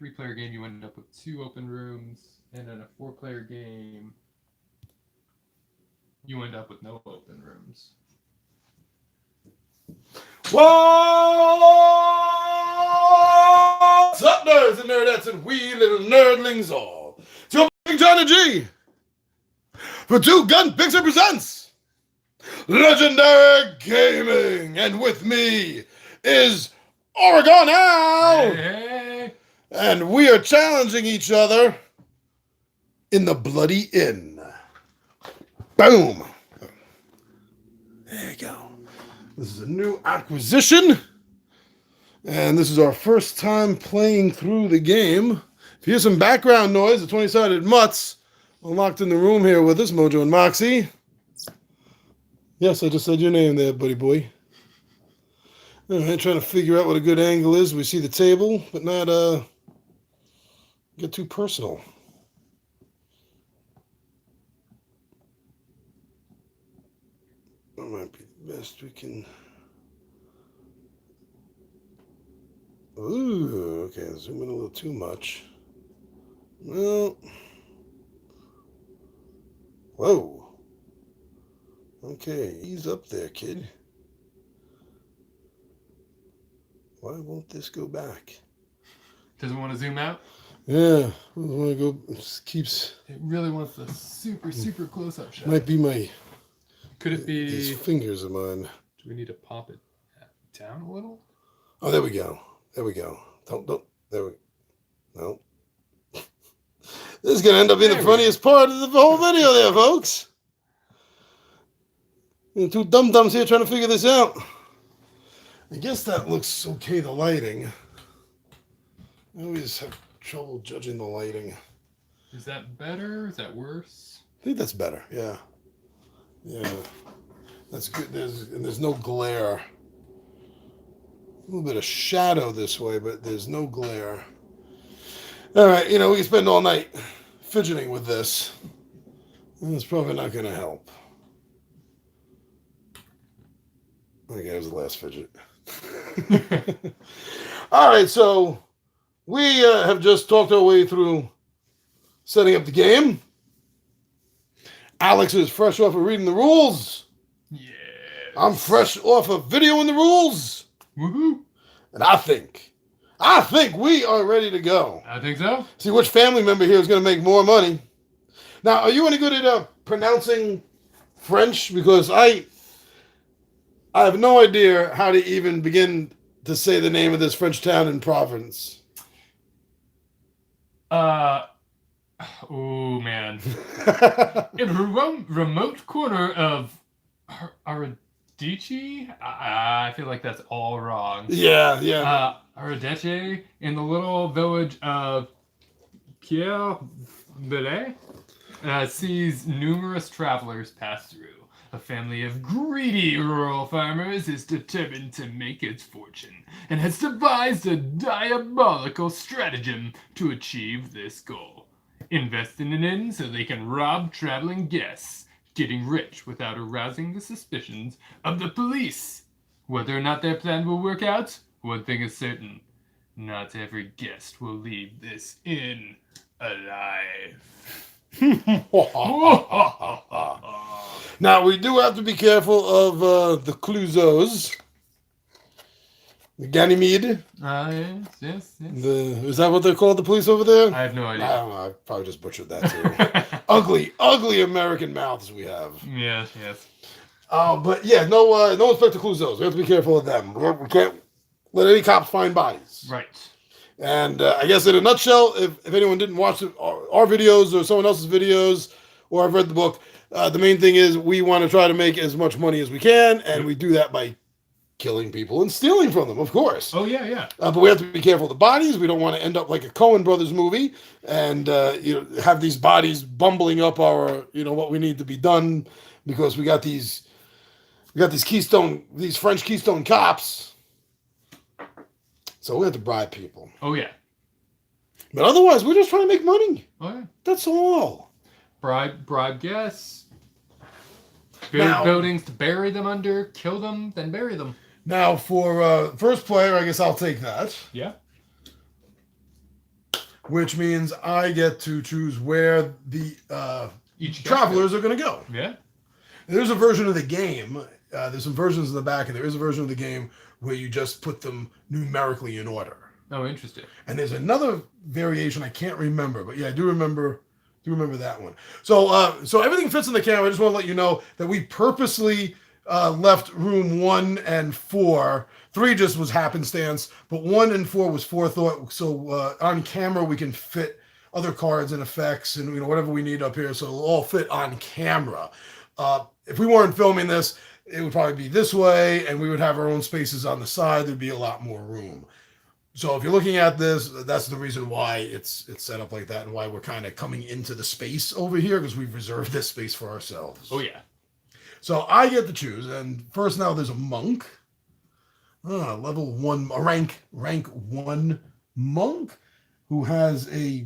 3-player game, you end up with 2 open rooms, and in a 4-player game, you end up with no open rooms. What's up, nerds and nerdettes and wee little nerdlings all? It's your Big Johnny G for Two Gun Picture presents Legendary Gaming, and with me is Oregon Al, Hey! and we are challenging each other in the Bloody Inn. Boom! There you go. This is a new acquisition, and this is our first time playing through the game. If you hear some background noise, the 20-sided mutts are locked in the room here with us, Mojo and Moxie. Yes, I just said your name there, buddy boy. All right, trying to figure out what a good angle is. We see the table, but not get too personal. That might be the best we can. Ooh, okay, zoom in a little too much. Well, whoa. Okay, ease up there, kid. Why won't this go back? Doesn't want to zoom out? Yeah, I want to go. It just keeps. It really wants the super close-up shot. Might be my. Could it be... These fingers of mine. Do we need to pop it down a little? Oh, there we go. There we go. Don't. There we go. No. This is going to end up being the funniest part of the whole video there, folks. And two dum-dums here trying to figure this out. I guess that looks okay, the lighting. I always have trouble judging the lighting. Is that better? Is that worse? I think that's better, yeah. Yeah. That's good. There's no glare. A little bit of shadow this way, but there's no glare. All right, we can spend all night fidgeting with this. And it's probably not going to help. Okay, that was the last fidget. All right, so we have just talked our way through setting up the game. Alex is fresh off of reading the rules. Yeah. I'm fresh off of videoing the rules. Woohoo! And I think we are ready to go. I think so. See which family member here is going to make more money. Now, are you any good at pronouncing French? Because I have no idea how to even begin to say the name of this French town and province. Oh man. In a remote corner of Aradici, I feel like that's all wrong. Yeah. Aradici, in the little village of Pierre-Belay, sees numerous travelers pass through. A family of greedy rural farmers is determined to make its fortune and has devised a diabolical stratagem to achieve this goal. Invest in an inn so they can rob traveling guests, getting rich without arousing the suspicions of the police. Whether or not their plan will work out, one thing is certain. Not every guest will leave this inn alive. Now, we do have to be careful of the Clouseaus. The Ganymede. Yes. Is that what they're called, the police over there? I have no idea. I don't know. I probably just butchered that too. ugly American mouths we have. Yes. But yeah, no Inspector Clouseaus. We have to be careful of them. We can't let any cops find bodies. Right. And I guess in a nutshell, if anyone didn't watch our videos or someone else's videos, or I've read the book, the main thing is we want to try to make as much money as we can, and we do that by killing people and stealing from them, of course. Oh, yeah. But we have to be careful of the bodies. We don't want to end up like a Coen Brothers movie and have these bodies bumbling up our, what we need to be done, because we got these French Keystone cops. So we have to bribe people. Oh, yeah. But otherwise, we're just trying to make money. Oh, yeah. That's all. Bribe guests. Build buildings to bury them under, kill them, then bury them. Now, for first player, I guess I'll take that. Yeah. which means I get to choose where the Each guest travelers are going to go. goes. Yeah. There's a version of the game. There's some versions in the back, and there is a version of the game where you just put them numerically in order. Oh, interesting. And there's another variation I can't remember, but yeah, I do remember that one. So everything fits in the camera. I just want to let you know that we purposely left room 1 and 4. 3 just was happenstance, but 1 and 4 was forethought. So on camera we can fit other cards and effects and whatever we need up here, so it'll all fit on camera. If we weren't filming this, it would probably be this way, and we would have our own spaces on the side. There'd be a lot more room. So if you're looking at this, that's the reason why it's set up like that, and why we're kind of coming into the space over here, because we've reserved this space for ourselves. Oh, yeah. So I get to choose, and first now there's a monk, level 1, a rank 1 monk who has a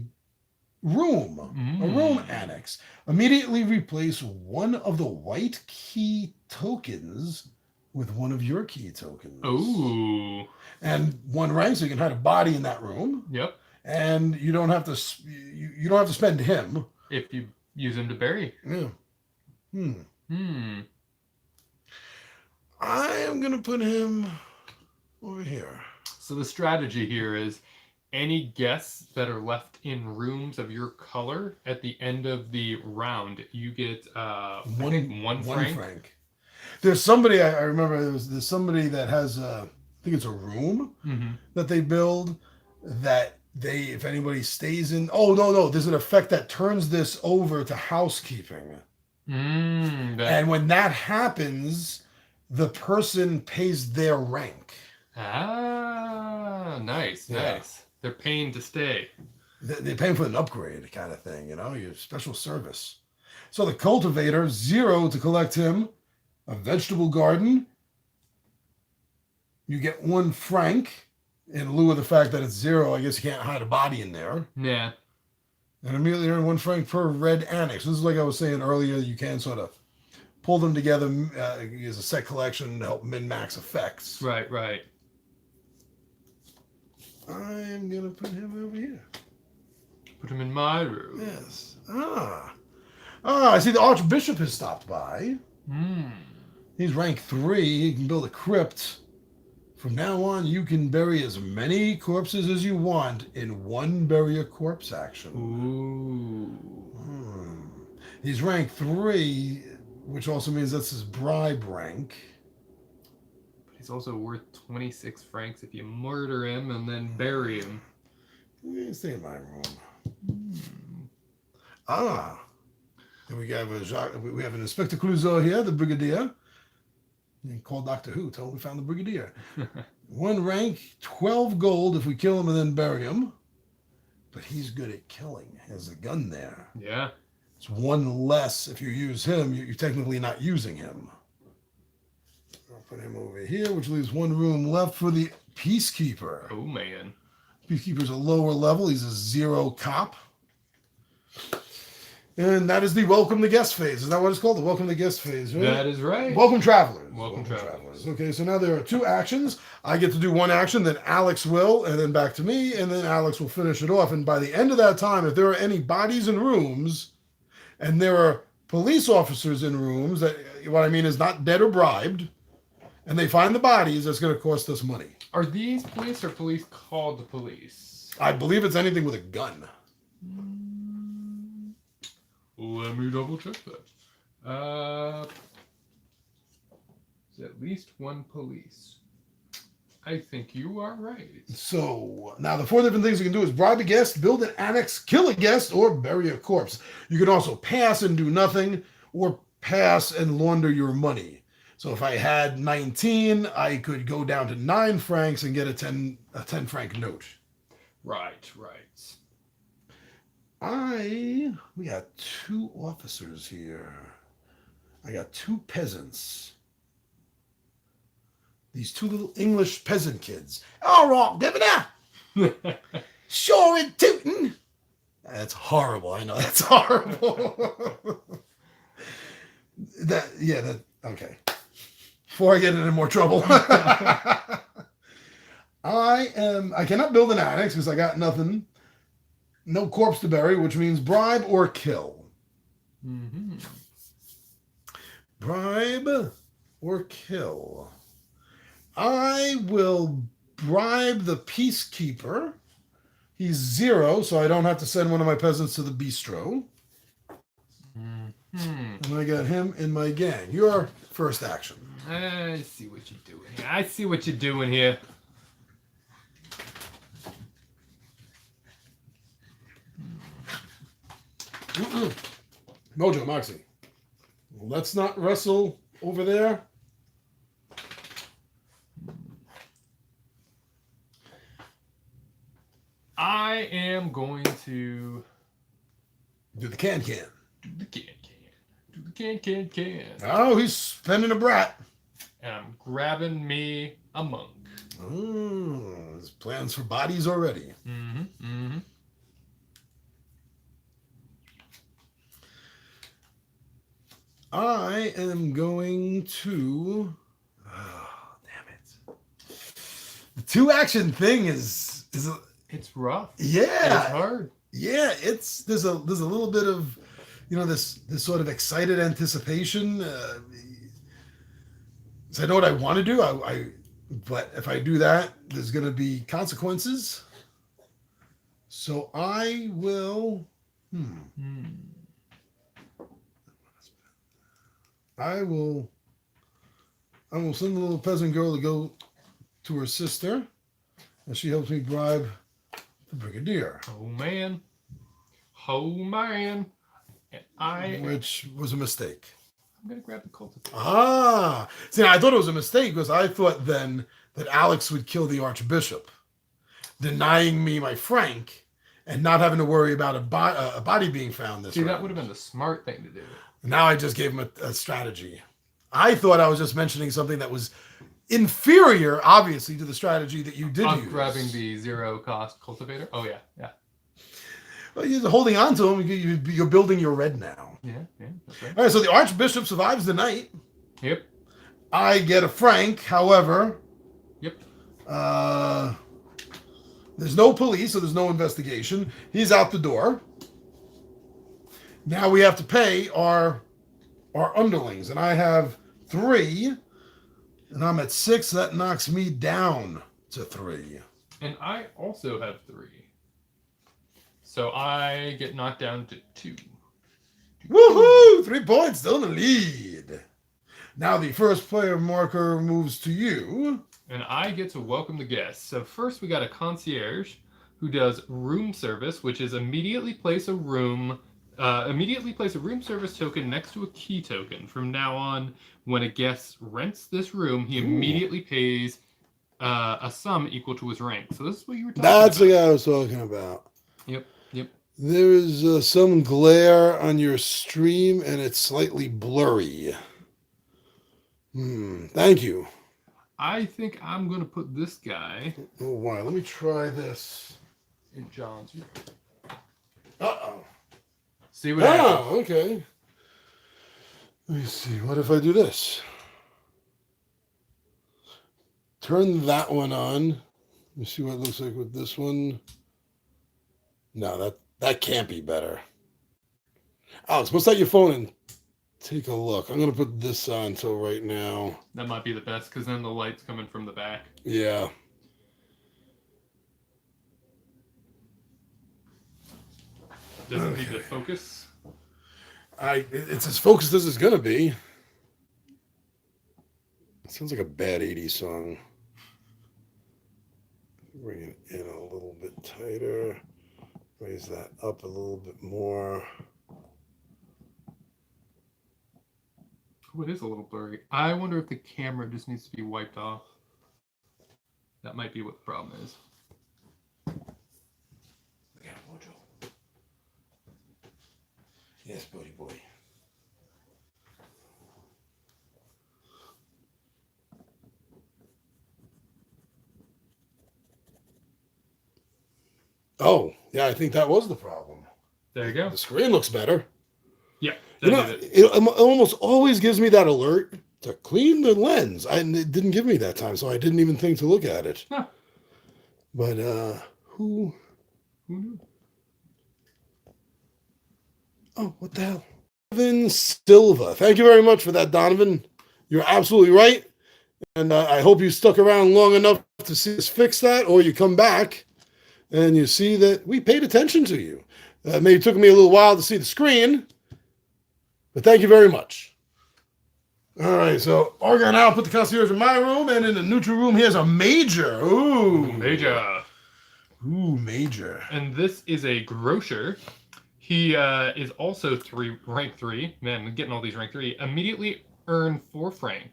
room annex. Immediately replace one of the white key tokens with one of your key tokens. Ooh. And 1 rank, so you can hide a body in that room. Yep. And you don't have to you don't have to spend him If you use him to bury. Yeah. I am gonna put him over here. So the strategy here is any guests that are left in rooms of your color at the end of the round, you get one franc. There's somebody I remember. There's somebody that has I think it's a room that they build that if anybody stays in. Oh no! There's an effect that turns this over to housekeeping. And when that happens, the person pays their rank. Ah, nice. They're paying to stay. They're paying for an upgrade kind of thing, your special service. So the cultivator, 0 to collect him. A vegetable garden. You get 1 franc in lieu of the fact that it's 0. I guess you can't hide a body in there. Yeah. And immediately earn 1 franc per red annex. This is like I was saying earlier. You can sort of pull them together as a set collection to help min-max effects. Right. I'm going to put him over here. Put him in my room. Yes. I see the Archbishop has stopped by. He's rank 3. He can build a crypt. From now on, you can bury as many corpses as you want in 1 bury a corpse action. Ooh. He's rank 3, which also means that's his bribe rank. But he's also worth 26 francs if you murder him and then bury him. Stay in my room. Then we have an Inspector Clouseau here, the Brigadier. And call Doctor Who. Tell him we found the Brigadier. 1 rank, 12 gold if we kill him and then bury him. But he's good at killing. He has a gun there. Yeah. It's 1 less if you use him. You're technically not using him. I'll put him over here, which leaves 1 room left for the Peacekeeper. Oh, man. Peacekeeper's a lower level. He's a 0 cop. And that is the welcome the guest phase. Is that what it's called? The welcome the guest phase, right? That is right. Welcome travelers. Welcome travelers. Okay, so now there are 2 actions. I get to do 1 action, then Alex will, and then back to me, and then Alex will finish it off. And by the end of that time, if there are any bodies in rooms, and there are police officers in rooms, that what I mean is not dead or bribed, and they find the bodies, that's going to cost us money. Are these police or police called the police? I believe it's anything with a gun. Let me double check that. There's at least 1 police. I think you are right. So now the 4 different things you can do is bribe a guest, build an annex, kill a guest, or bury a corpse. You can also pass and do nothing, or pass and launder your money. So if I had 19, I could go down to 9 francs and get a 10 franc note. Right. We got 2 officers here. I got 2 peasants. These 2 little English peasant kids. All right, Governor. Sure and tootin'. That's horrible. I know that's horrible. Okay. Before I get into more trouble. I cannot build an annex because I got nothing. No corpse to bury, which means bribe or kill. Mm-hmm. Bribe or kill. I will bribe the peacekeeper. He's 0, so I don't have to send one of my peasants to the bistro. Mm-hmm. And I got him in my gang. Your first action. I see what you're doing here. I see what you're doing here. Mojo, Moxie. Let's not wrestle over there. I am going to Do the can. do the can. Do the can. Oh, he's spending a brat. And I'm grabbing me a monk. Oh, there's plans for bodies already. Mm-hmm. Mm-hmm. I am going to. Oh, damn it! The 2-action thing is It's rough. yeah, It's hard. yeah. There's a little bit of, this sort of excited anticipation. So I know what I want to do. But if I do that, there's going to be consequences. So I will. I will send the little peasant girl to go to her sister, and she helps me bribe the brigadier. Oh man. And Which was a mistake. I'm gonna grab the cultivator. Ah, see, I thought it was a mistake because I thought then that Alex would kill the archbishop, denying me my frank and not having to worry about a body being found this See, round. that would have been the smart thing to do. Now I just gave him a strategy. I thought I was just mentioning something that was inferior, obviously, to the strategy that you did I'm use. grabbing the 0-cost cultivator. Oh yeah. Well, you're holding on to him. You're building your red now. Yeah, that's right. All right, so the archbishop survives the night. Yep. I get a frank, however. Yep. There's no police, so there's no investigation. He's out the door. Now we have to pay our underlings, and I have 3, and I'm at 6. That knocks me down to 3. And I also have 3. So I get knocked down to 2. Woohoo! 3 points, still in the lead. Now the first player marker moves to you. And I get to welcome the guests. So first we got a concierge who does room service, which is immediately place a room service token next to a key token. From now on, when a guest rents this room, he immediately pays a sum equal to his rank. So this is what you were talking about. That's the guy I was talking about. Yep. There is some glare on your stream, and it's slightly blurry. Thank you. I think I'm going to put this guy Oh, why? Let me try this. in John's room. Uh-oh. See what happens. Oh, okay. Let me see. What if I do this? Turn that one on. Let me see what it looks like with this one. No, that can't be better. Alex, bust out your phone and take a look. I'm going to put this on until right now. That might be the best because then the light's coming from the back. Yeah. Does it need to focus? It's as focused as it's going to be. It sounds like a bad 80s song. Bring it in a little bit tighter. Raise that up a little bit more. Oh, it is a little blurry. I wonder if the camera just needs to be wiped off. That might be what the problem is. Yeah, Mojo. Yes, buddy boy. Oh, yeah, I think that was the problem. There you go. The screen looks better. Yeah. You know, That is it. it almost always gives me that alert to clean the lens. And it didn't give me that time, so I didn't even think to look at it. Huh. But who Who knew? Oh, what the hell? Donovan Silva. Thank you very much for that, Donovan. You're absolutely right. And I hope you stuck around long enough to see us fix that, or you come back and you see that we paid attention to you. Maybe it took me a little while to see the screen, but thank you very much. All right, so Argon now put the concierge in my room, and in the neutral room, here's a major. Ooh. Major. Ooh, major. And this is a grocer. He is also rank 3. Man, I'm getting all these rank 3. Immediately earn 4 franc.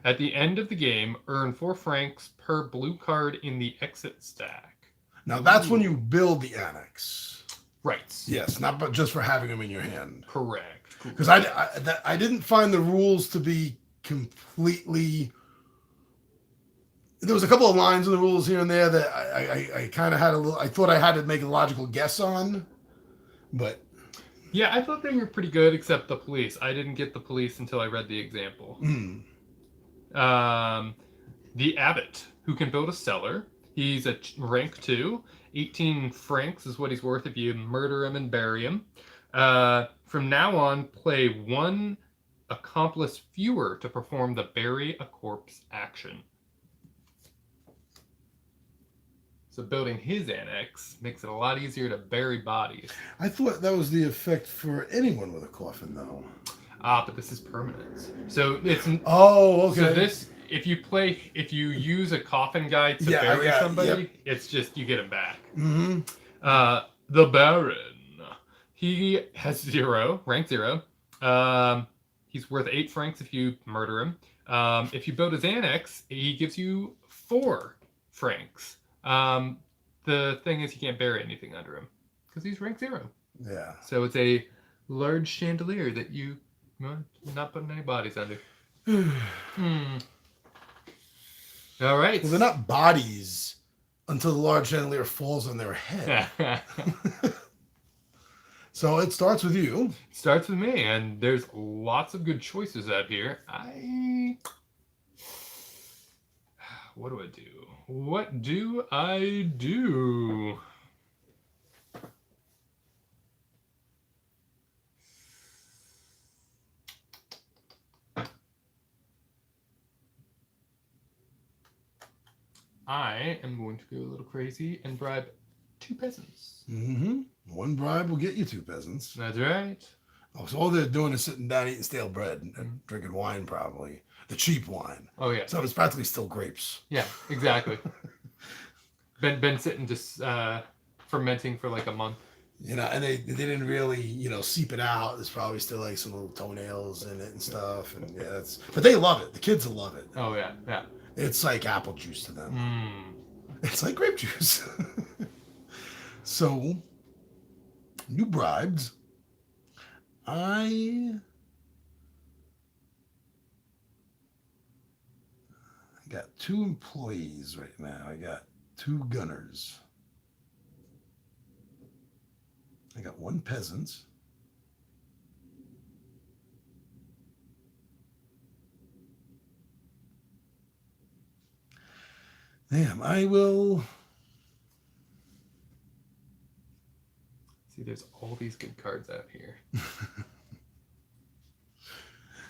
At the end of the game, earn 4 francs per blue card in the exit stack. Now, that's when you build the annex. Right. Yes, not but just for having them in your hand. Correct. Because I didn't find the rules to be completely... There was a couple of lines in the rules here and there that I kind of had a little... I thought I had to make a logical guess on, but... Yeah, I thought they were pretty good, except the police. I didn't get the police until I read the example. The abbot, who can build a cellar. He's a rank 2. 18 francs is what he's worth if you murder him and bury him. From now on, play 1 accomplice fewer to perform the bury a corpse action. So building his annex makes it a lot easier to bury bodies. I thought that was the effect for anyone with a coffin, though. But this is permanent. So it's... Oh, okay. So this... If you use a coffin guy to bury somebody, it's just you get him back. Mm-hmm. The Baron. He has 0, rank 0. He's worth 8 francs if you murder him. If you build his annex, he gives you 4 francs. The thing is, you can't bury anything under him because he's rank 0. Yeah. So it's a large chandelier that you're not putting any bodies under. All right. Well, they're not bodies until the large chandelier falls on their head. So it starts with you. Starts with me, and there's lots of good choices out here. What do I do? What do I do? I am going to go a little crazy and bribe 2 peasants. Mm-hmm. 1 bribe will get you 2 peasants. That's right. Oh, so all they're doing is sitting down eating stale bread and drinking wine, probably. The cheap wine. Oh, yeah. So it's practically still grapes. Yeah, exactly. been sitting just fermenting for like a month. You know, and they didn't really, seep it out. There's probably still like some little toenails in it and stuff. And yeah, but they love it. The kids will love it. Oh, yeah, yeah. It's like apple juice to them. It's like grape juice. So, you bribed. I got 2 employees right now. I got 2 gunners. I got 1 peasant. Damn, I will... See, there's all these good cards out here.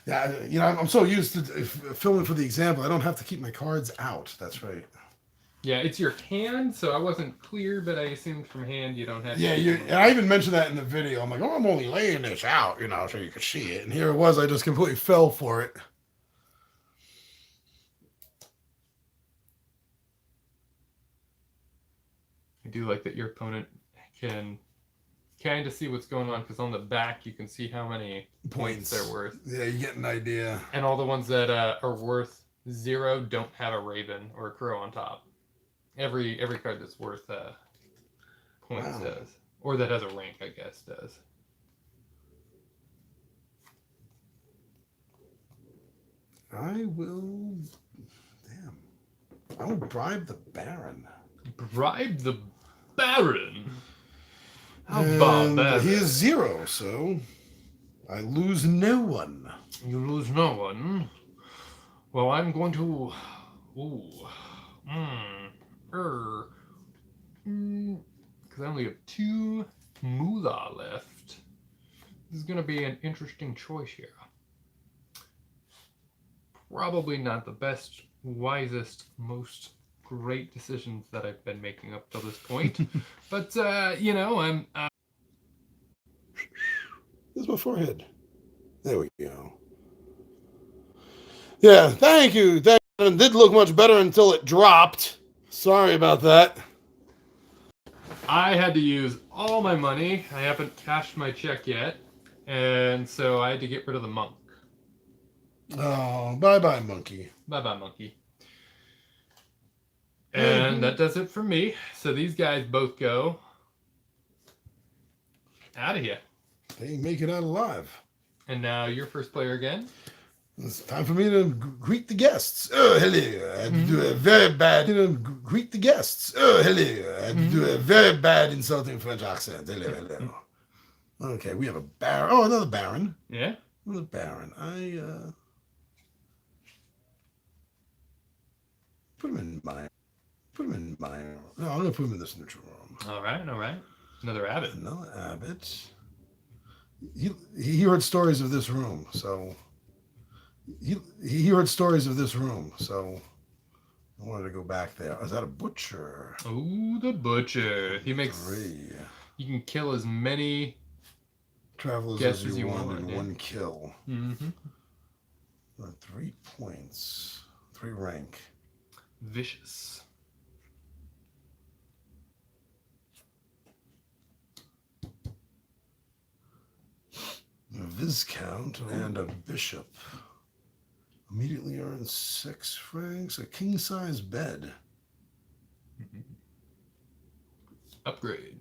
Yeah, I'm so used to filming for the example, I don't have to keep my cards out. That's right. Yeah, it's your hand, so I wasn't clear, but I assumed from hand you don't have to. Yeah, and I even mentioned that in the video. I'm like, oh, I'm only laying this out, so you could see it. And here it was, I just completely fell for it. I do like that your opponent can kind of see what's going on, because on the back you can see how many points they're worth. Yeah, you get an idea. And all the ones that are worth 0 don't have a raven or a crow on top. Every card that's worth points does. Or that has a rank, I guess, does. I will... Damn. I will bribe the Baron. Bribe the Baron? How about that? He is 0, so I lose no one. You lose no one. Well, I'm going to... Because I only have 2 moolah left. This is going to be an interesting choice here. Probably not the best, wisest, most great decisions that I've been making up till this point. But, you know, I'm... There's my forehead. There we go. Yeah, thank you. It did look much better until it dropped. Sorry about that. I had to use all my money. I haven't cashed my check yet. And so I had to get rid of the monk. Oh, bye-bye, monkey. Bye-bye, monkey. And that does it for me. So these guys both go out of here. They make it out alive. And now you're first player again. It's time for me to greet the guests. Oh, hello. I had to do a very bad... greet the guests. Oh, hello. I had to do a very bad insulting French accent. Hello, hello. Okay, we have a baron. Oh, another baron. Yeah? Another baron. Put him in my... No, I'm going to put him in this neutral room. All right, all right. Another abbot. Another abbot. He heard stories of this room, so... He heard stories of this room, so I wanted to go back there. Is that a butcher? Oh, the butcher. He makes... 3. You can kill as many Travelers guests as you want in yeah. 1 kill. Mm-hmm. 3 points. 3 rank. Vicious. A Viscount and a Bishop. Immediately earns 6 francs. A king-size bed. Upgrade.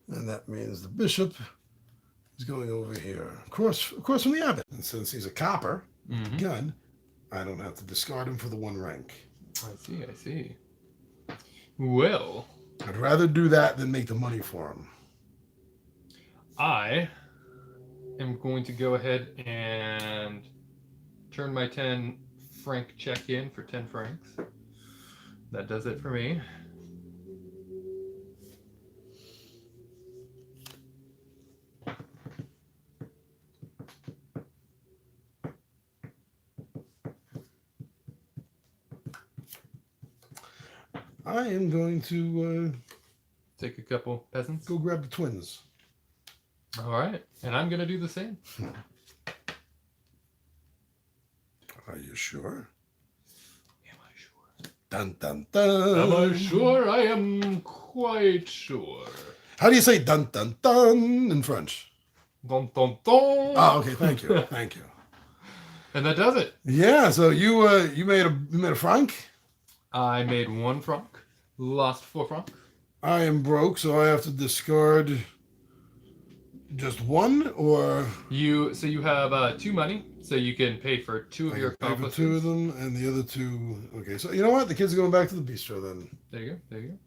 And that means the Bishop is going over here. Across from the abbot. And since he's a copper, gun, I don't have to discard him for the 1 rank. I see, I see. Well, I'd rather do that than make the money for him. I am going to go ahead and turn my 10 franc check in for 10 francs. That does it for me. I am going to Take a couple peasants. go grab the twins. All right, and I'm going to do the same. Are you sure? Am I sure? Dun dun dun. Am I sure? I am quite sure. How do you say dun dun dun in French? Dun, dun, dun. Oh, okay. Thank you. Thank you. And that does it. Yeah. So you made a franc. I made 1 franc, lost 4 francs. I am broke, so I have to discard just 1, or You have 2 money, so you can pay for 2 of your pay for accomplices. 2 of them, and the other 2. Okay. So you know what? The kids are going back to the bistro then. There you go. There you go.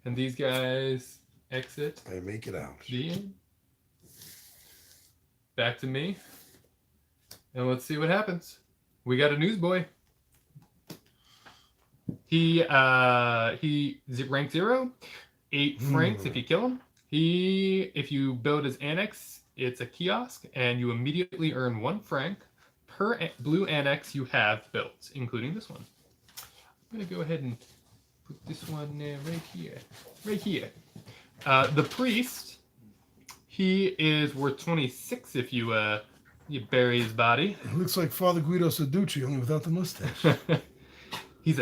And these guys exit I make it out. the inn. Back to me. And let's see what happens. We got a newsboy. He rank 0, 8 francs if you kill him. If you build his annex, it's a kiosk, and you immediately earn 1 franc per blue annex you have built, including this one. I'm gonna go ahead and put this one right here. Right here. The priest, he is worth 26 if you bury his body. It looks like Father Guido Seducci, only without the mustache. His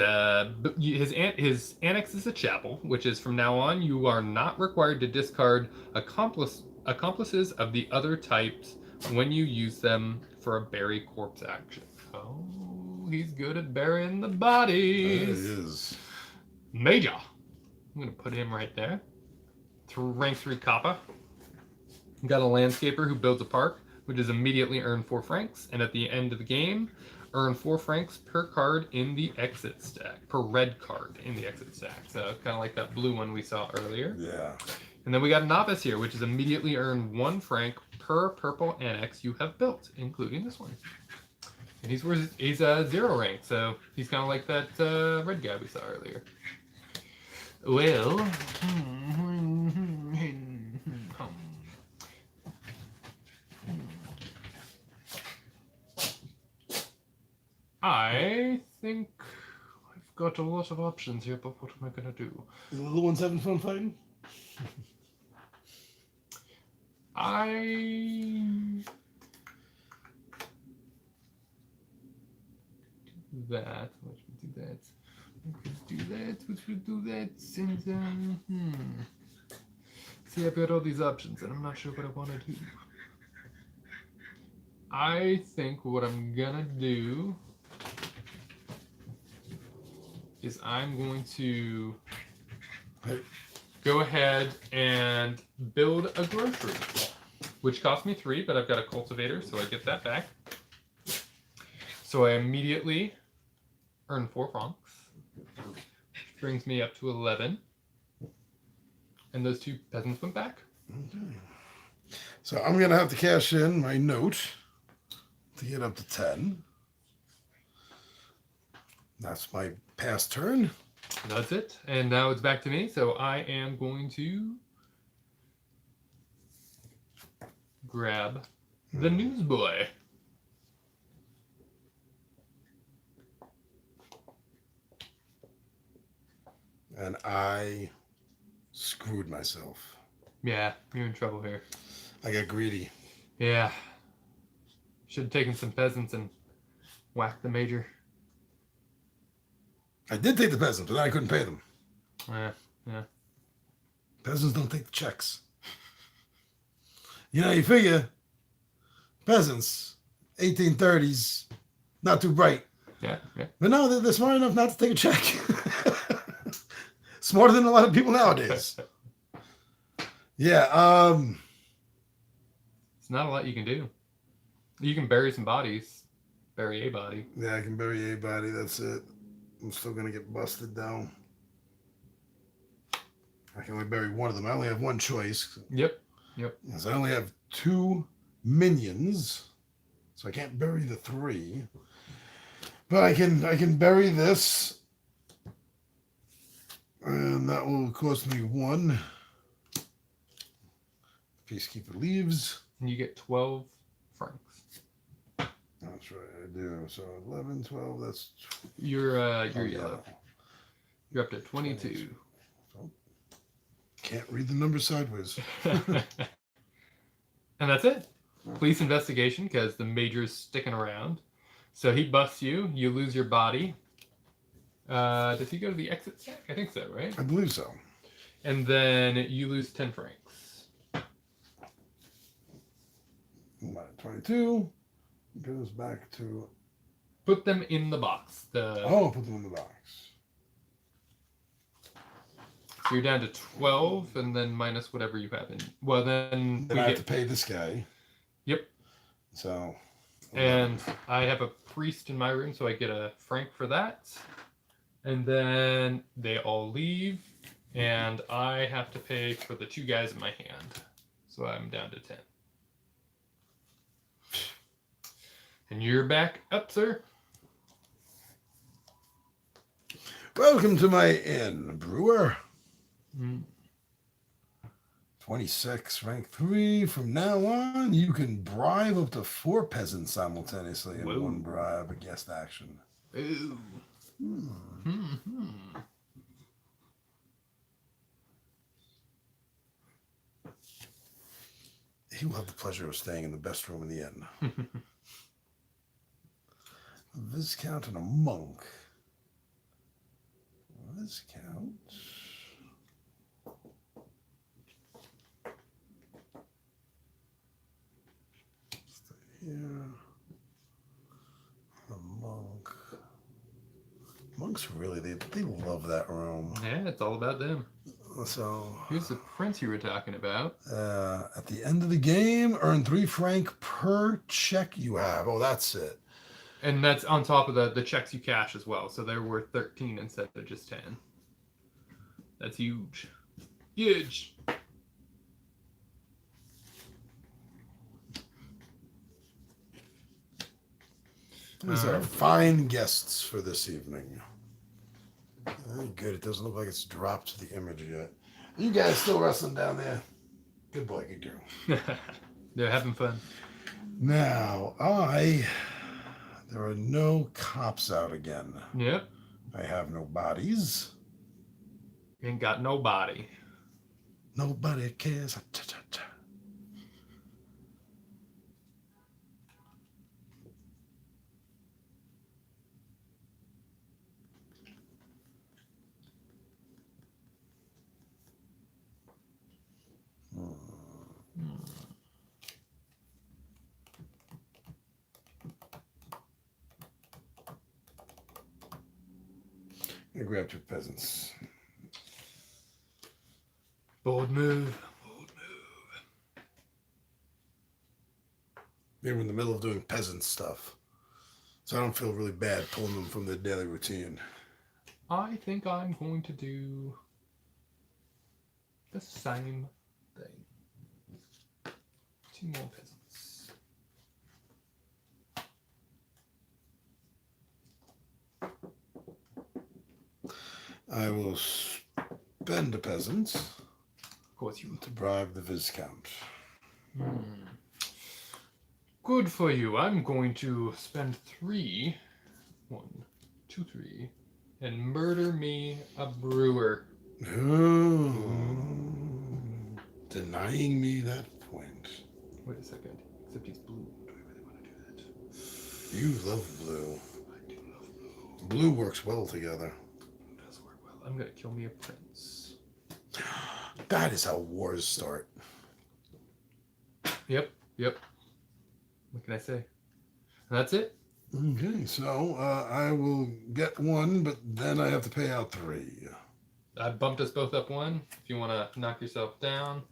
annex is a chapel, which is from now on you are not required to discard accomplices of the other types when you use them for a bury corpse action. Oh, he's good at burying the bodies. It is. Major. I'm gonna put him right there. Rank 3 Kappa. Got a landscaper who builds a park, which is immediately earn 4 francs, and at the end of the game, earn 4 francs per card in the exit stack, per red card in the exit stack. So kind of like that blue one we saw earlier. Yeah. And then we got a novice here, which is immediately earn 1 franc per purple annex you have built, including this one. And he's 0 rank, so he's kind of like that red guy we saw earlier. Well, I think I've got a lot of options here, but what am I gonna do? The little ones having fun fighting? I do that. Which would do that. We could do that. Which would do that. And see, I've got all these options, and I'm not sure what I want to do. I think what I'm gonna do is I'm going to go ahead and build a grocery, which cost me 3, but I've got a cultivator, so I get that back. So I immediately earn 4 francs, which brings me up to 11. And those 2 peasants went back. Okay. So I'm going to have to cash in my note to get up to 10. That's my past turn. That's it. And now it's back to me. So I am going to grab the newsboy. And I screwed myself. Yeah, you're in trouble here. I got greedy. Yeah. Should have taken some peasants and whacked the major. I did take the peasants, but then I couldn't pay them. Yeah. Peasants don't take the checks. You know, you figure peasants, 1830s, not too bright. Yeah. But no, they're smart enough not to take a check. Smarter than a lot of people nowadays. Yeah. It's not a lot you can do. You can bury some bodies. Bury a body. Yeah, I can bury a body. That's it. I'm still going to get busted down. I can only bury one of them. I only have one choice. Yep. Because I only have 2 minions. So I can't bury the 3. But I can bury this. And that will cost me 1. Peacekeeper leaves. And you get 12 francs. That's right, I do. So 11, 12, that's... You're oh, yellow. You're up to 22. So, can't read the number sideways. And that's it. Police investigation, because the major's sticking around. So he busts you. You lose your body. Does he go to the exit sack? I think so, right? I believe so. And then you lose 10 francs. 22 goes back to... Put them in the box. Oh, put them in the box. So you're down to 12, and then minus whatever you have in. Well, then Then I have to pay this guy. Yep. So... And I have a priest in my room, so I get a franc for that. And then they all leave, and I have to pay for the 2 guys in my hand. So I'm down to 10. And you're back up, sir. Welcome to my inn, brewer. Mm. 26, rank 3. From now on, you can bribe up to 4 peasants simultaneously in Whoa. one bribe, a guest action. Ooh. Mm-hmm. He will have the pleasure of staying in the best room in the inn. A Viscount and a monk. Viscount. Stay here. A monk. Monks really, they love that room. Yeah, it's all about them. So Here's the prince you were talking about. at the end of the game, earn 3 franc per check you have. Oh, that's it. And that's on top of the checks you cash as well. So they're worth 13 instead of just 10. That's huge. Huge. These are fine guests for this evening. Oh, good. It doesn't look like it's dropped the image yet. You guys still wrestling down there? Good boy, good girl. They're having fun. Now, I There are no cops out again. Yep. I have no bodies. Ain't got no body. Nobody cares. Cha-cha-cha. I grab 2 peasants. Bold move. Bold move. They were in the middle of doing peasant stuff. So I don't feel really bad pulling them from their daily routine. I think I'm going to do the same thing. 2 more peasants. I will spend a peasant Of course you will. to bribe the Viscount. Good for you. I'm going to spend 3. 1, 2, 3. And murder me a brewer. Oh, denying me that point. Wait a second. Except he's blue. Do I really want to do that? You love blue. I do love blue. Blue works well together. It does work well. I'm going to kill me a prince. That is how wars start. Yep. What can I say? That's it? Okay, so I will get 1, but then I have to pay out 3. I bumped us both up 1. If you want to knock yourself down.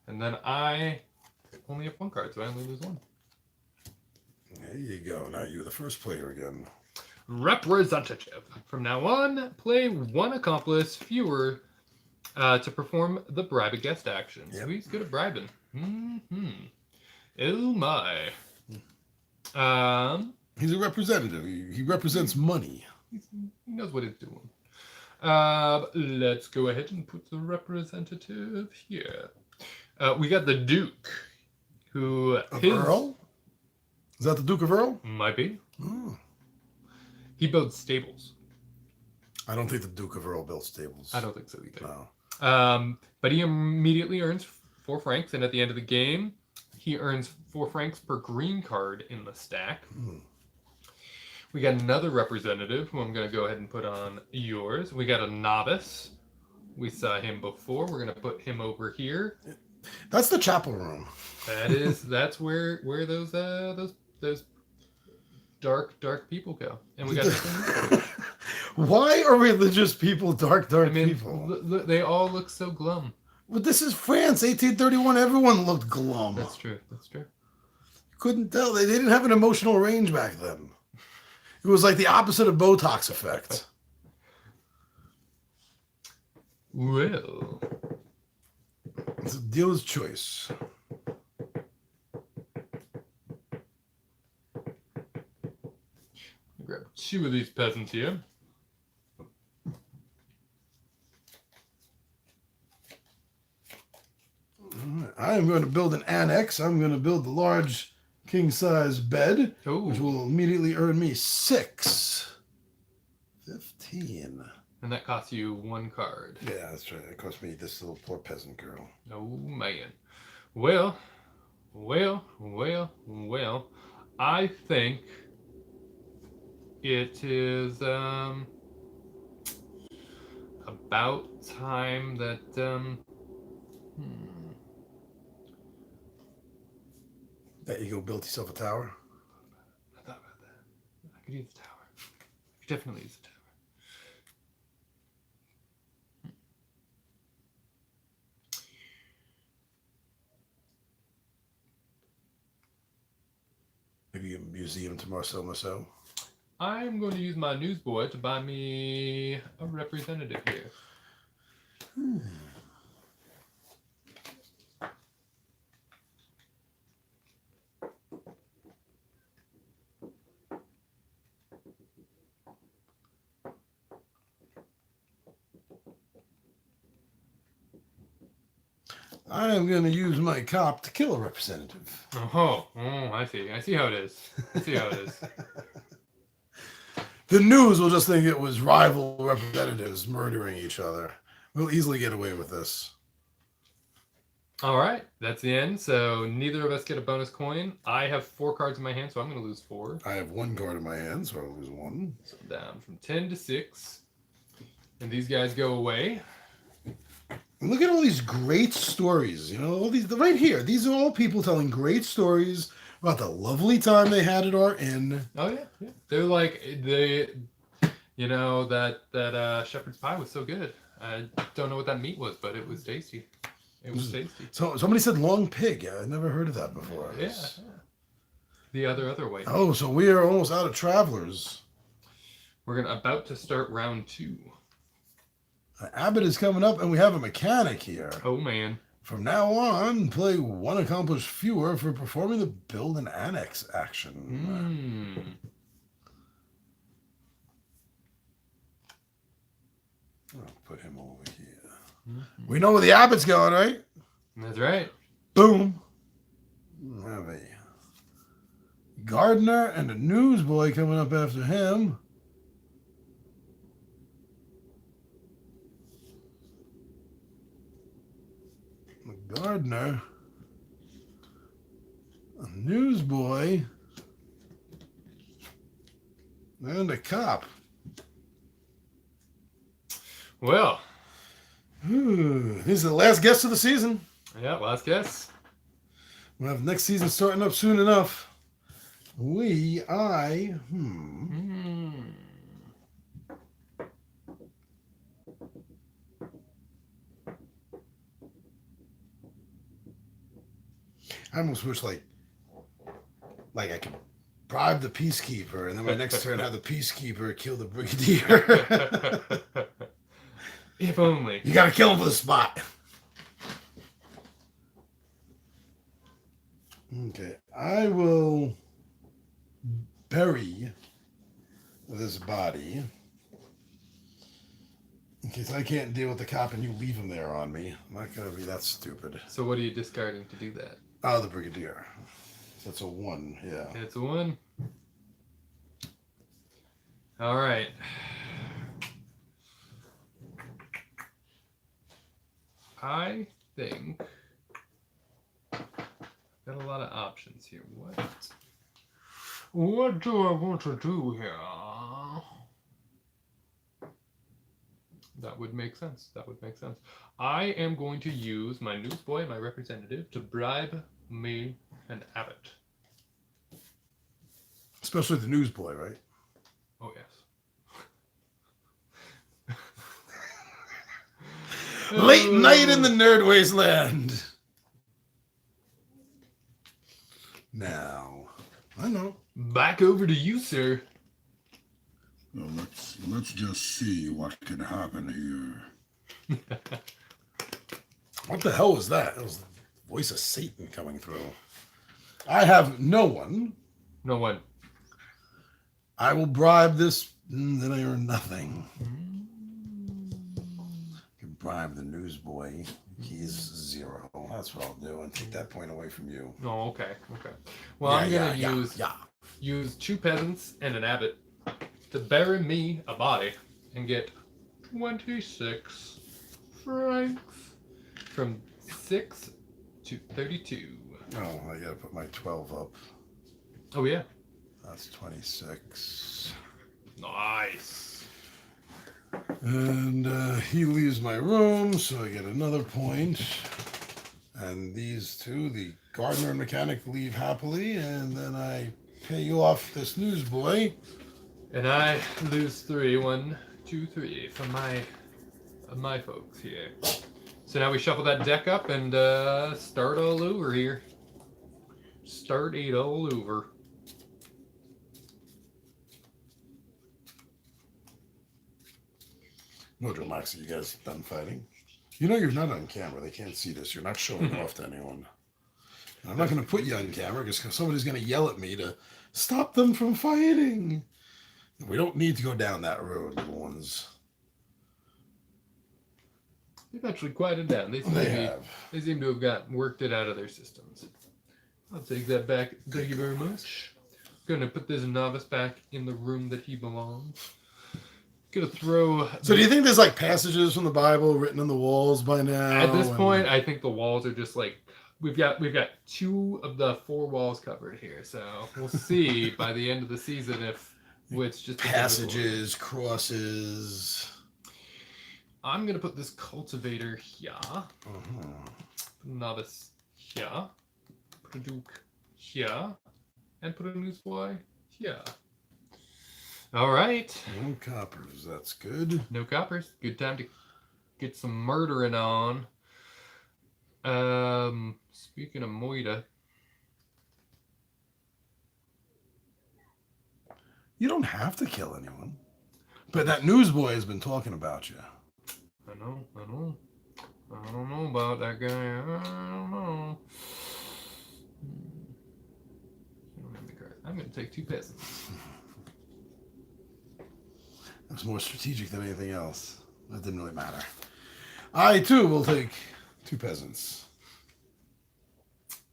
And then I only have 1 card, so I only lose 1. There you go. Now you're the first player again. Representative. From now on, play 1 accomplice fewer to perform the bribe a guest action. Yep. So he's good at bribing. Oh my. He's a representative. He represents money. He knows what he's doing. Let's go ahead and put the representative here. We got the Duke, who Of Earl? Is that the Duke of Earl? might be. Oh. He builds stables. I don't think the Duke of Earl built stables. I don't think so either. No. But he immediately earns 4 francs, and at the end of the game, he earns 4 francs per green card in the stack. We got another representative, who I'm going to go ahead and put on yours. We got a novice. We saw him before. We're going to put him over here. That's the chapel room. That's where those dark people go. And we got Why are religious people dark people? They all look so glum. Well, this is France, 1831. Everyone looked glum. That's true. Couldn't tell. They didn't have an emotional range back then. It was like the opposite of Botox effect. Well, It's a dealer's choice. grab 2 of these peasants here. I am going to build an annex. I'm going to build the large king-size bed, Ooh. which will immediately earn me 6. 15. And that costs you 1 card. Yeah, that's right. It cost me this little poor peasant girl. Oh, man. Well. I think it is about time that That you go build yourself a tower? I thought about that. I could use the tower. I could definitely use the tower. Maybe a museum to Marcel Marceau? I'm going to use my newsboy to buy me a representative here. I am going to use my cop to kill a representative. Oh, I see. I see how it is. I see how it is. The news will just think it was rival representatives murdering each other. We'll easily get away with this. All right, that's the end. So neither of us get a bonus coin. I have 4 cards in my hand, so I'm going to lose 4. I have 1 card in my hand, so I'll lose 1. So down from 10 to 6. And these guys go away. And look at all these great stories. You know, all these right here. These are all people telling great stories about the lovely time they had at our inn. Oh yeah, yeah. They're like you know, that shepherd's pie was so good. I don't know what that meat was, but it was tasty. It was tasty. So somebody said long pig. I never heard of that before. Yeah. The other way. Oh, so we are almost out of travelers. We're about to start round 2. Abbott is coming up, and we have a mechanic here. Oh man. From now on, play 1 accomplished fewer for performing the build and annex action. I'll put him over here. Mm-hmm. We know where the Abbott's going, right? That's right. Boom. We have a gardener and a newsboy coming up after him. A gardener, a newsboy, and a cop. Well. This is the last guest of the season. Yeah, last guess. We'll have next season starting up soon enough. I almost wish like I could bribe the peacekeeper, and then my next turn have the peacekeeper kill the brigadier. If only. You gotta kill him for the spot. Okay, I will bury this body in case I can't deal with the cop and you leave him there on me. I'm not gonna be that stupid. So what are you discarding to do that? Oh, the brigadier. That's a 1, yeah. It's a 1. All right. I think got a lot of options here. What do I want to do here? That would make sense. That would make sense. I am going to use my newsboy and my representative to bribe me and Abbott. Especially the newsboy, right? Oh, yes. Late night in the Nerd Wasteland. Now, I know. Back over to you, sir. Well, let's just see what can happen here. What the hell was that? That was the voice of Satan coming through. I have no one. No one. I will bribe this, then I earn nothing. I can bribe the newsboy. He's 0. That's what I'll do, and take that point away from you. Oh, okay. Okay. Well, I'm going to use 2 peasants and an abbot to bury me a body and get 26 francs from 6 to 32. Oh, I gotta put my 12 up. Oh, yeah. That's 26. Nice. And he leaves my room, so I get another point. And these 2, the gardener and mechanic, leave happily, and then I pay off this newsboy. And I lose 3. 1, 2, 3 from my folks here. So now we shuffle that deck up and start all over here. Start it all over. Mojo Moxie, you guys done fighting? You know you're not on camera. They can't see this. You're not showing off to anyone. And I'm not going to put you on camera because somebody's going to yell at me to stop them from fighting. We don't need to go down that road, little ones. They've actually quieted down. They seem to have worked it out of their systems. I'll take that back. Thank you very much. Gonna put this novice back in the room that he belongs. Gonna throw. So do you think there's like passages from the Bible written on the walls by now? At this point, I think the walls are just like we've got 2 of the 4 walls covered here. So we'll see by the end of the season if it's just passages, crosses. I'm gonna put this cultivator here. Novice here. Put a duke here. And put a newsboy here. All right. No coppers. That's good. No coppers. Good time to get some murdering on. Speaking of Moida. You don't have to kill anyone. But that newsboy has been talking about you. I know. I don't know about that guy. I don't know. I'm going to take 2 peasants. That's more strategic than anything else. That didn't really matter. I, too, will take 2 peasants.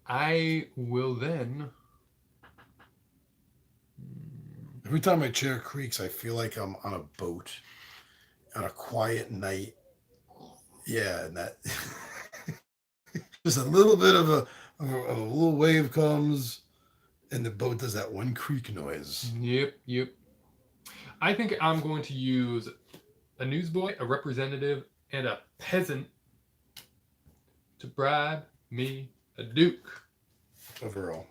I will then... Every time my chair creaks, I feel like I'm on a boat on a quiet night. Yeah, and that... just a little bit of a little wave comes... And the boat does that one creak noise. Yep. I think I'm going to use a newsboy, a representative, and a peasant to bribe me a duke. Of Earl.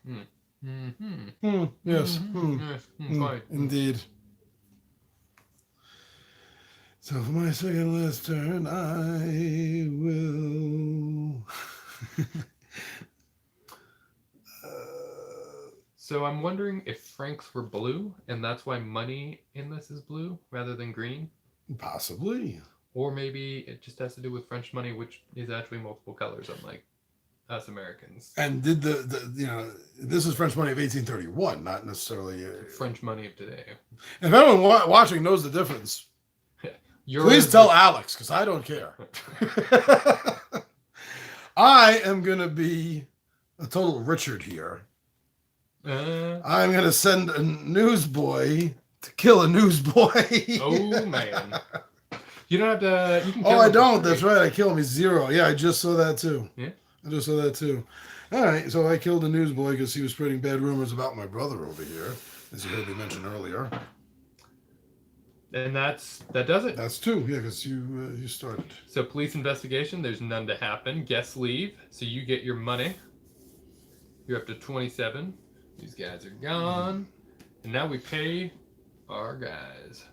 Mm-hmm. Yes. Yes, quite. Indeed. So for my second last turn, I will... So I'm wondering if francs were blue, and that's why money in this is blue rather than green. Possibly. Or maybe it just has to do with French money, which is actually multiple colors, unlike us Americans. And did this is French money of 1831, not necessarily... French money of today. If anyone watching knows the difference, please tell Alex, because I don't care. I am going to be a total Richard here. I'm going to send a newsboy to kill a newsboy. Oh, man. You don't have to... You can I don't. That's right. I killed him. He's 0. Yeah, I just saw that, too. Yeah. I just saw that, too. All right, so I killed a newsboy because he was spreading bad rumors about my brother over here, as you heard me mention earlier. And that does it. That's 2, yeah, because you started. So police investigation, there's none to happen. Guests leave, so you get your money. You're up to 27. These guys are gone. And now we pay our guys.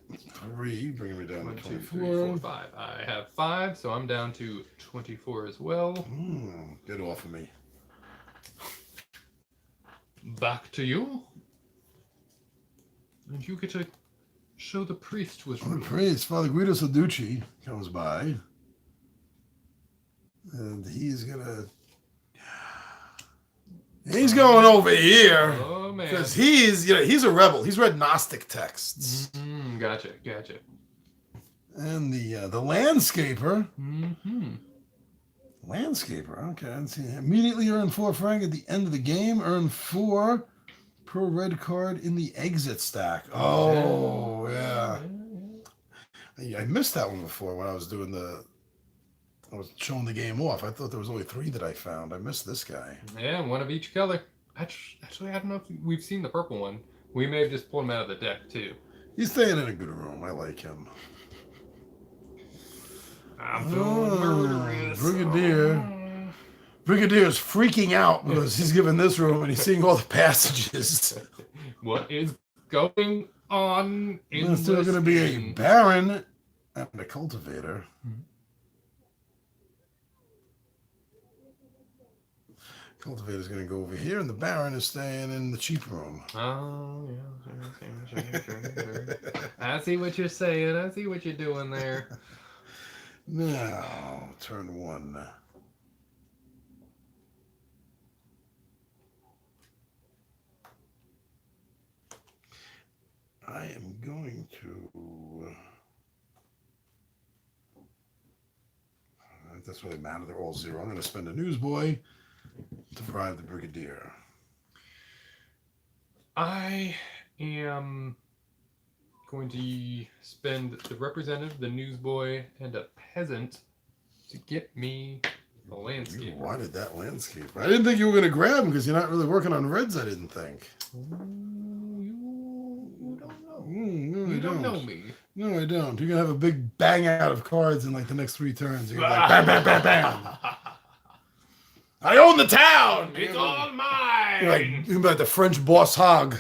3, bringing me down 1, to 2, 24. 3, 4, 5. I have 5, so I'm down to 24 as well. Get off of me. Back to you. And you get to show the priest was The rude. priest, Father Guido Saducci, comes by. And he's going over here. Oh, man. Because he's a rebel. He's read Gnostic texts. Gotcha. And the landscaper. Landscaper, okay. Let's see. Immediately earn 4 franc at the end of the game. Earn 4 per red card in the exit stack. Oh, yeah. I missed that one before when I was showing the game off. I thought there was only 3 that I found. I missed this guy. Yeah, 1 of each color. Actually, I don't know if we've seen the purple one. We may have just pulled him out of the deck, too. He's staying in a good room. I like him. I'm feeling murderous. Brigadier's freaking out because he's given this room and he's seeing all the passages. What is going on in There's still going to be a baron and a cultivator. Cultivator's going to go over here, and the baron is staying in the cheap room. Oh, yeah. Sure. I see what you're saying. I see what you're doing there. Now, turn 1. I am going to that's really matter. They're all 0. I'm going to spend a newsboy to bribe the brigadier. I am going to spend the representative, the newsboy, and a peasant to get me a landscape. You wanted that landscape. I didn't think you were going to grab him because you're not really working on reds, I didn't think. You don't know. No, You don't know me. No, I don't. You're going to have a big bang out of cards in like the next 3 turns. You're like, bam, bam, bam, bam. I own the town. It's all mine. You're like the French boss hog.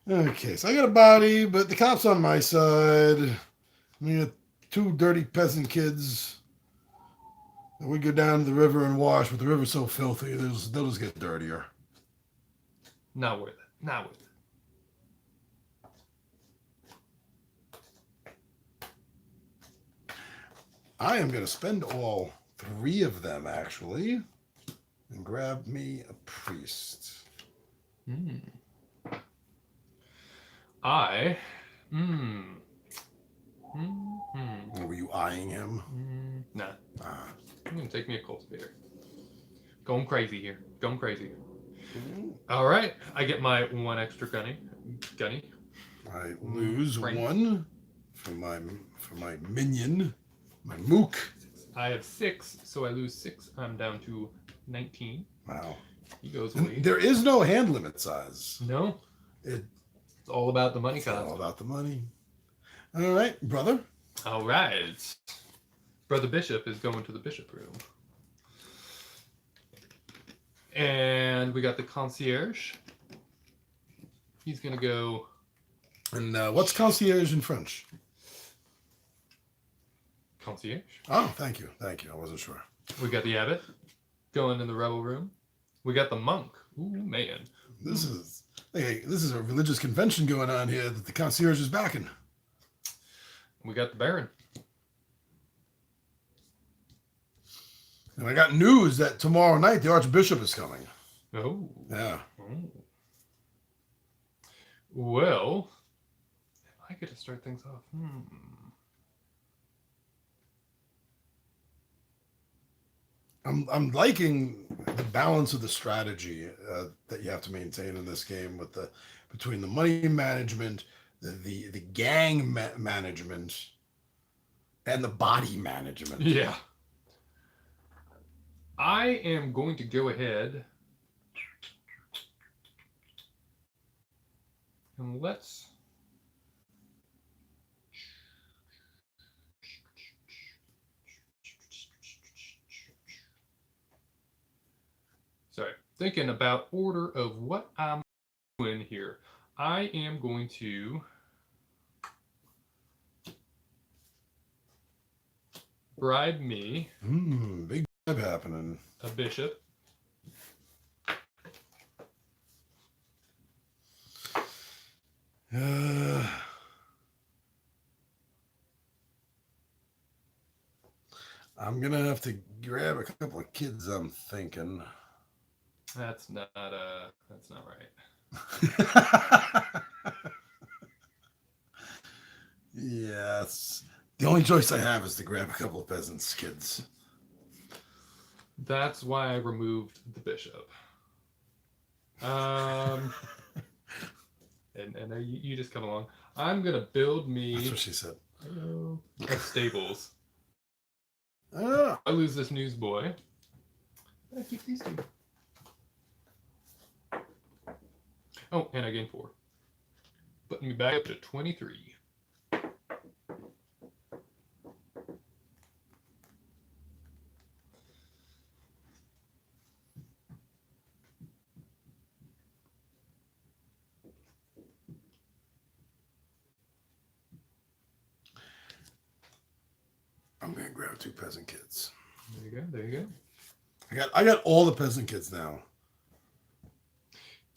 Okay, so I got a body, but the cop's on my side. We got 2 dirty peasant kids. And we go down to the river and wash, but the river's so filthy, they'll just get dirtier. Not worth it. Not worth it. I am going to spend all 3 of them, actually, and grab me a priest. Were you eyeing him? Nah. I'm going to take me a cultivator. Going crazy here. Going crazy. All right. I get my 1 extra gunny. I lose Frank. 1 for my minion, my mook. I have 6, so I lose 6. I'm down to 19. Wow. He goes And away. there is no hand limit size. No. It's It's all about the money all cost. about the money. All right, brother. All right. Brother Bishop is going to the bishop room. And we got the concierge. He's going to go... And what's concierge in French? Concierge. Oh, thank you. Thank you. I wasn't sure. We got the abbot going in the rebel room. We got the monk. Ooh, man. This is a religious convention going on here that the concierge is backing. We got the baron. And I got news that tomorrow night the archbishop is coming. Oh. Yeah. Oh. Well, if I get to start things off. I'm liking the balance of the strategy that you have to maintain in this game with between the money management, the gang management, and the body management. Yeah. I am going to go ahead and let's... Sorry, thinking about order of what I'm doing here. I am going to bribe me Big happening. a bishop. I'm gonna have to grab a couple of kids. I'm thinking. That's not right. Yes. The only choice I have is to grab a couple of peasants' kids. That's why I removed the bishop. And you just come along. I'm gonna build me That's what she said. a stables. Ah. I lose this newsboy. I keep these 2. Oh, and I gain 4. Putting me back up to 23. I'm gonna grab 2 peasant kids. There you go. There you go. I got all the peasant kids now.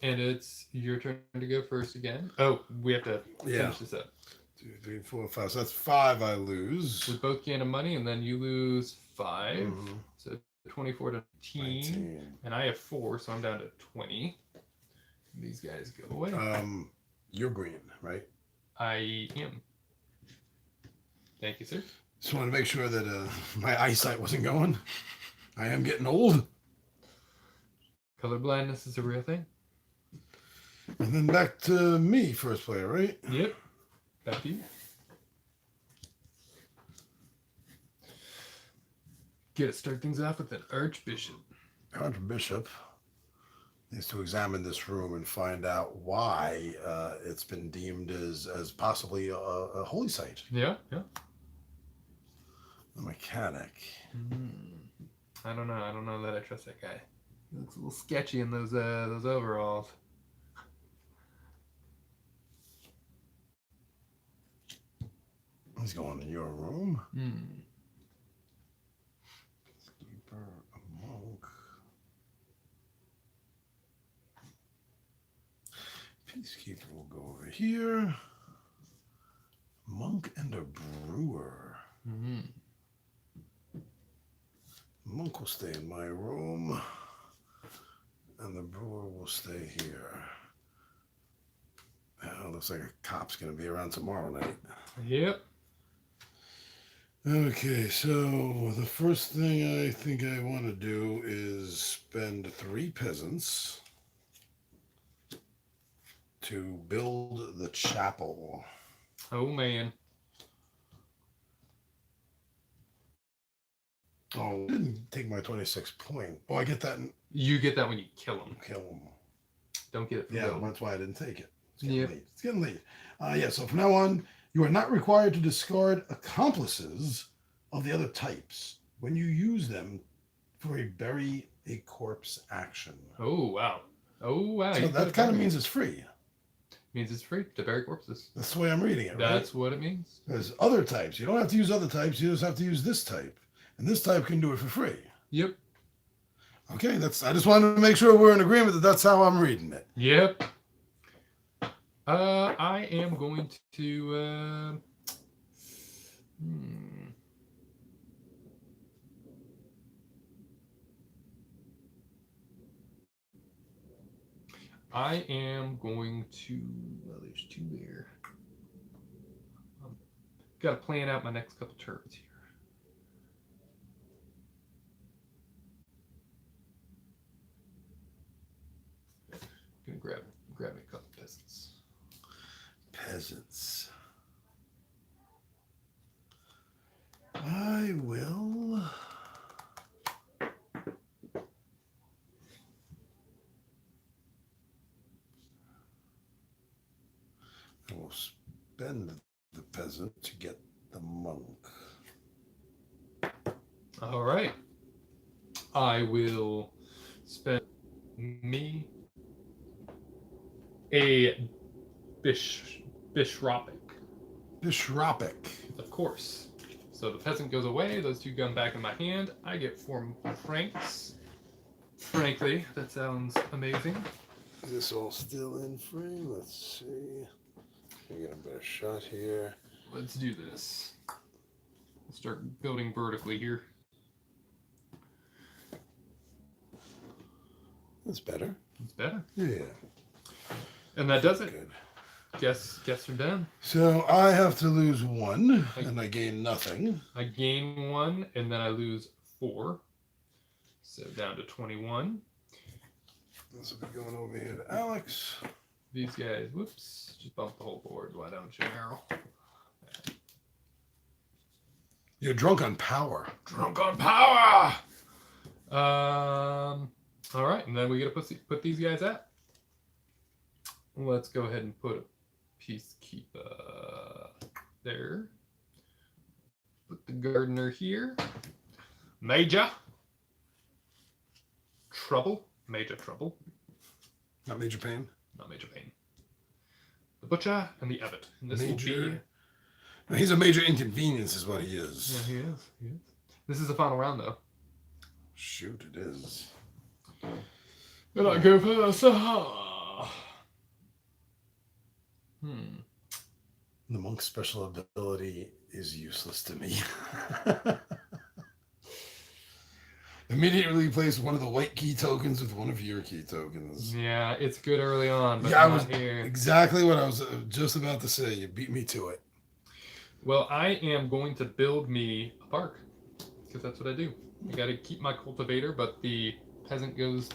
And it's your turn to go first again. Oh, we have to finish this up. 2, 3, 4, 5. So that's 5 I lose. We both gain a money, and then you lose 5. Mhm. So 24 to 19. 19. And I have 4, so I'm down to 20. These guys go away. You're green, right? I am. Thank you, sir. Just wanted to make sure that my eyesight wasn't going. I am getting old. Color blindness is a real thing. And then back to me, first player, right? Yep. Back to you. Get to start things off with an Archbishop. Archbishop needs to examine this room and find out why it's been deemed as possibly a holy site. Yeah, yeah. The mechanic. I don't know. I don't know that I trust that guy. He looks a little sketchy in those overalls. He's going in your room. Keeper, a monk. Peacekeeper will go over here. Monk and a brewer. Monk will stay in my room, and the brewer will stay here. Looks like a cop's going to be around tomorrow night. Yep. Okay, so the first thing I think I want to do is spend 3 peasants to build the chapel. Oh, man. Oh, I didn't take my 26 point. Oh, I get that. You get that when you kill him. Kill him. Don't get it from Yeah, building. that's why I didn't take it. It's getting Yep. late. It's getting late. Yeah, so from now on, you are not required to discard accomplices of the other types when you use them for a bury a corpse action. Oh, wow. Oh, wow. So You put that it kind of back. means it's free. Means it's free to bury corpses. That's the way I'm reading it, right? That's what it means. There's other types. You don't have to use other types. You just have to use this type. And this type can do it for free. Yep. Okay, I just wanted to make sure we're in agreement that that's how I'm reading it. Yep. I am going to. I am going to. Well, there's 2 there. Got to plan out my next couple turns here. Gonna grab me a couple peasants. Peasants. I will. I will spend the peasant to get the monk. All right. I will spend me a bishopric. Bishopric. Of course. So the peasant goes away. Those 2 come back in my hand. I get 4 francs. Frankly, that sounds amazing. Is this all still in frame? Let's see. We get a better shot here. Let's do this. Let's start building vertically here. That's better. It's better. Yeah. And that does it. Good. Guess are done. So I have to lose 1, and I gain nothing. I gain 1, and then I lose 4. So down to 21. This will be going over here to Alex. These guys, whoops, just bump the whole board. Why don't you, Harold? You're drunk on power. Drunk on power! All right, and then we get to put these guys at. Let's go ahead and put a peacekeeper there. Put the gardener here. Major trouble. Major trouble. Not Major Pain. Not major pain. The butcher and the abbot. And this will be. No, he's a major inconvenience, is what he is. Yeah, he is. He is. This is the final round, though. Shoot, it is. And I go first. The monk's special ability is useless to me. Immediately replace one of the white key tokens with one of your key tokens. Yeah, it's good early on, but Yeah, I not was here. exactly what I was just about to say. You beat me to it. Well, I am going to build me a park because that's what I do. I got to keep my cultivator, but the peasant goes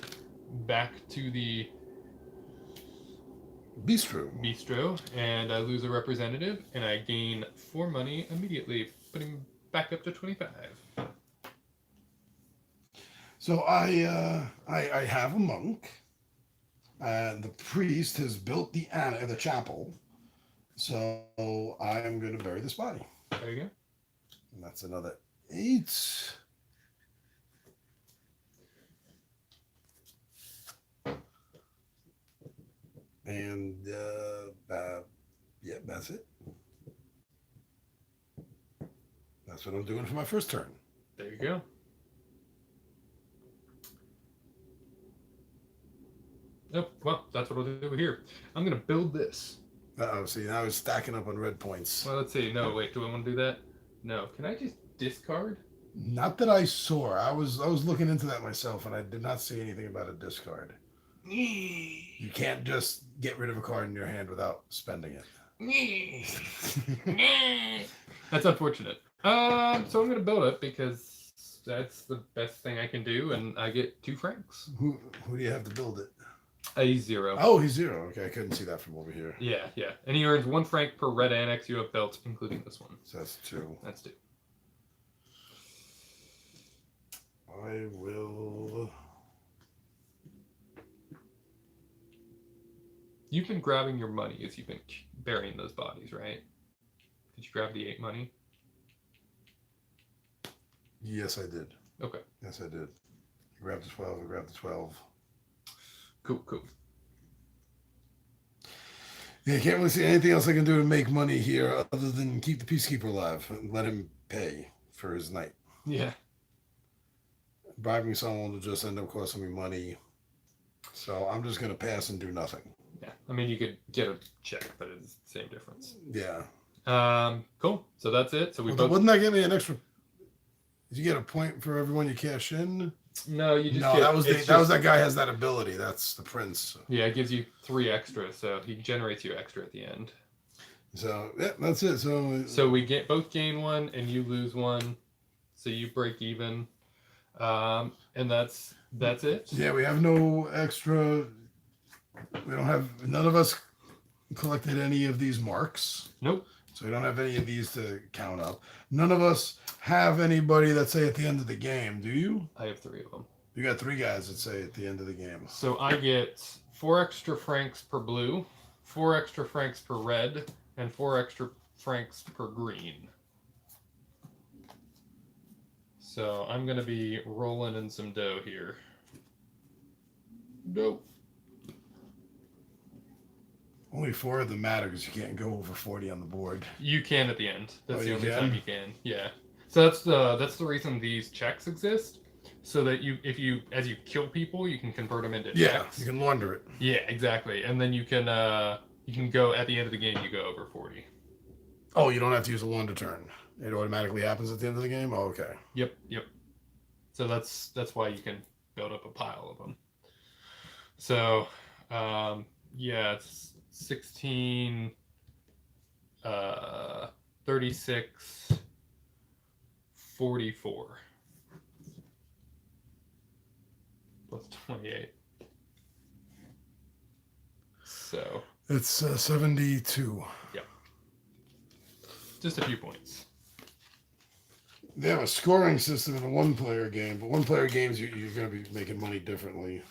back to the Bistro. bistro, and I lose a representative, and I gain 4 money immediately, putting back up to 25. So I have a monk, and the priest has built the chapel. So I am going to bury this body, There you go. and that's another 8. And yeah, that's it. That's what I'm doing for my first turn. There you go. Oh, well, that's what I'll do here. I'm going to build this. Oh, see, now it's stacking up on red points. Well, let's see. No, wait. Do I want to do that? No. Can I just discard? Not that I saw. I was looking into that myself, and I did not see anything about a discard. You can't just get rid of a card in your hand without spending it. That's unfortunate. So I'm going to build it because that's the best thing I can do, and I get 2 francs. Who do you have to build it? A 0. Oh, he's 0. Okay, I couldn't see that from over here. Yeah. And he earns 1 franc per red annex you have built, including this one. So that's 2. That's 2. I will. You've been grabbing your money as you've been burying those bodies, right? Did you grab the 8 money? Yes, I did. Okay. Yes, I did. I grabbed the 12. I grabbed the 12. Cool. Yeah, I can't really see anything else I can do to make money here other than keep the peacekeeper alive and let him pay for his night. Yeah. Bribing someone will just end up costing me money. So I'm just going to pass and do nothing. Yeah. I mean, you could get a check, but it's the same difference. Yeah. Cool. So that's it. So we Well, both... wouldn't that give me an extra? Did you get a point for everyone you cash in? No, you just No, get... that was it's that was just- that guy has that ability. That's the prince. Yeah, it gives you 3 extra, so he generates you extra at the end. So yeah, that's it. So we both gain 1, and you lose 1, so you break even. And that's it. yeah, we have no extra. We don't have. None of us collected any of these marks. Nope. So we don't have any of these to count up. None of us have anybody that say at the end of the game. Do you? I have 3 of them. You got 3 guys that say at the end of the game. So I get 4 extra francs per blue, 4 extra francs per red, and 4 extra francs per green. So I'm going to be rolling in some dough here. Dope. Only 4 of them matter because you can't go over 40 on the board. You can at the end. That's Oh, the you only can? time you can. Yeah. So that's the reason these checks exist. So that as you kill people, you can convert them into Yeah, checks. you can launder it. Yeah, exactly. And then you can go at the end of the game. You go over 40. Oh, you don't have to use a launder turn. It automatically happens at the end of the game. Oh, okay. Yep. So that's why you can build up a pile of them. So yeah, it's 16, 36, 44 plus 28. So It's 72. just a few points. They have a scoring system in a 1-player game, but 1-player games you're going to be making money differently.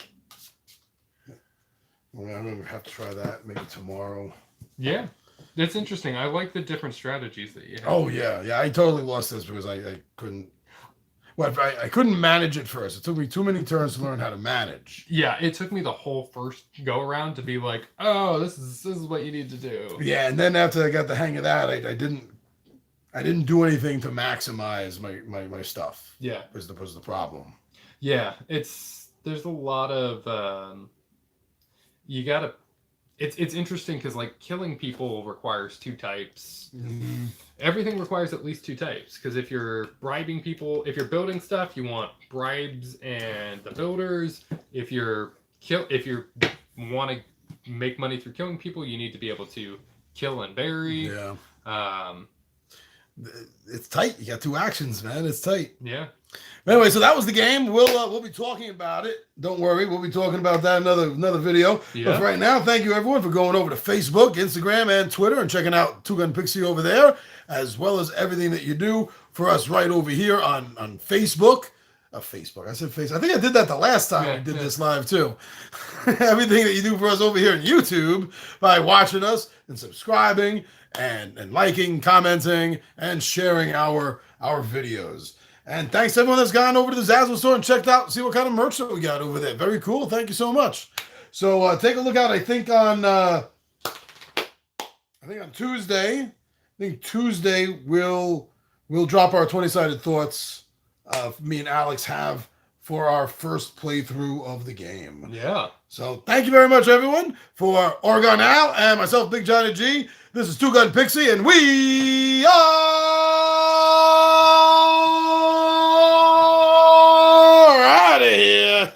Well, I'm going to have to try that maybe tomorrow. Yeah, that's interesting. I like the different strategies that you have. Oh yeah. I totally lost this because I couldn't. Well, I couldn't manage it first. It took me too many turns to learn how to manage. Yeah, it took me the whole first go around to be like, oh, this is what you need to do. Yeah, and then after I got the hang of that, I didn't do anything to maximize my stuff. Yeah. Was the problem. Yeah, there's a lot of you gotta. It's interesting because like killing people requires 2 types. Mm-hmm. Everything requires at least 2 types because if you're bribing people, if you're building stuff, you want bribes and the builders. If you want to make money through killing people, you need to be able to kill and bury. Yeah. it's tight. You got 2 actions, man. It's tight. Yeah. Anyway, so that was the game. We'll be talking about it. Don't worry, we'll be talking about that in another video. Yeah. But for right now, thank you everyone for going over to Facebook, Instagram, and Twitter and checking out Two Gun Pixie over there, as well as everything that you do for us right over here on Facebook. Facebook. I said Facebook. I think I did that the last time we did this live too. Everything that you do for us over here on YouTube by watching us and subscribing and liking, commenting, and sharing our videos. And thanks to everyone that's gone over to the Zazzle store and checked out, see what kind of merch that we got over there. Very cool. Thank you so much. So take a look out. I think on Tuesday. We'll drop our 20-sided thoughts. Me and Alex have for our first playthrough of the game. Yeah. So thank you very much, everyone, for Oregon Al and myself, Big Johnny G. This is Two Gun Pixie, and we are out of here.